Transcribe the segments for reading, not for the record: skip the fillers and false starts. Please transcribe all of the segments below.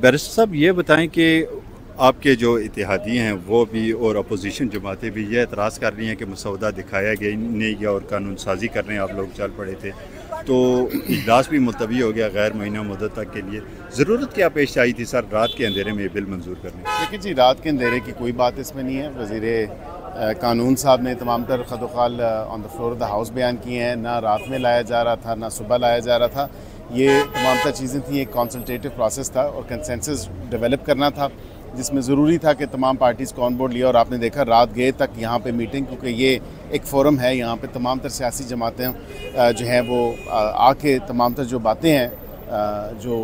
Barrister साहब ये बताएं कि आपके जो इत्तेहादी हैं वो भी और अपोजिशन जमातें भी ये एतराज़ कर रही हैं कि मसौदा दिखाया गया नहीं गया और कानून साजी करने आप लोग चल पड़े थे, तो इजलास भी मुलतवी हो गया गैर महीना मुद्दत तक के लिए। ज़रूरत क्या पेश आई थी सर रात के अंधेरे में ये बिल मंजूर करने? देखिए जी, रात के अंधेरे की कोई बात इसमें नहीं है। वज़ीर कानून साहब ने तमाम तर खदोखाल on the floor of the house बयान किए हैं। ना रात में लाया जा रहा था, ना सुबह लाया जा रहा था। ये तमाम तर चीज़ें थी, एक कंसल्टेटिव प्रोसेस था और कंसेंसस डेवलप करना था, जिसमें ज़रूरी था कि तमाम पार्टीज़ को ऑन बोर्ड लिया। और आपने देखा रात गए तक यहाँ पे मीटिंग, क्योंकि ये एक फोरम है, यहाँ पे तमाम तर सियासी जमातें जो हैं वो आके तमाम तर जो बातें हैं जो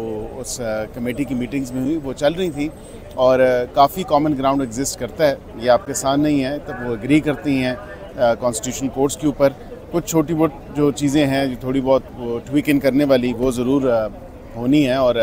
उस कमेटी की मीटिंग्स में हुई वो चल रही थी और काफ़ी कॉमन ग्राउंड एग्जिस्ट करता है। ये आपके सामने ही है, तब वो एग्री करती हैं कॉन्स्टिट्यूशन कोर्ट्स के ऊपर। कुछ छोटी बहुत जो चीज़ें हैं जो थोड़ी बहुत वो ट्वीक इन करने वाली वो ज़रूर होनी है और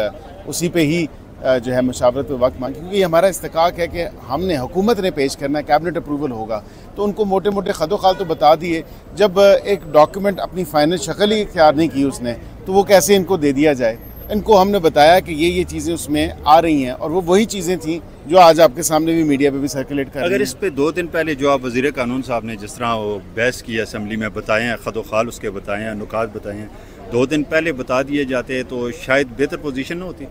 उसी पे ही जो है मुशावरत में वक्त मांगे, क्योंकि हमारा इस्तेकाक है कि हमने हुकूमत ने पेश करना है, कैबिनेट अप्रूवल होगा। तो उनको मोटे मोटे खदोखाल तो बता दिए। जब एक डॉक्यूमेंट अपनी फाइनल शक्ल ही इख्तियार नहीं की उसने, तो वो कैसे इनको दे दिया जाए? इनको हमने बताया कि ये चीज़ें उसमें आ रही हैं और वो वही चीज़ें थी जो आज आपके सामने भी मीडिया पे भी सर्कुलेट कर रही हैं। अगर इस पे 2 दिन पहले जो आप वज़ीर कानून साहब ने जिस तरह वो बहस की असेंबली में बताए हैं, खदोखाल उसके बताए हैं, नुकात बताए हैं, 2 दिन पहले बता दिए जाते तो शायद बेहतर पोजीशन न होती।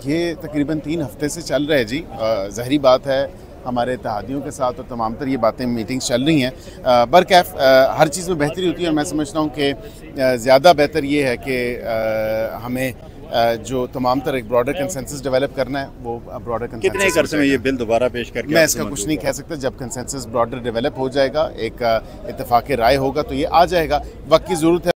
ये तकरीबन 3 हफ्ते से चल रहा है जी। ज़ाहिरी बात है हमारे इत्तेहादियों के साथ और तमाम तर ये बातें मीटिंग्स चल रही हैं। बरकैफ हर चीज़ में बेहतरी होती है और मैं समझता हूँ कि ज़्यादा बेहतर ये है कि हमें जो तमाम तर एक ब्रॉडर कंसेंसस डेवलप करना है, वो ब्रॉडर कंसेंसस कितने अरसे में ये बिल दोबारा पेश करके? मैं इसका कुछ नहीं कह सकता। जब कंसेंसस ब्रॉडर डेवलप हो जाएगा, एक इत्तेफाक राय होगा तो ये आ जाएगा। वक्त की ज़रूरत है।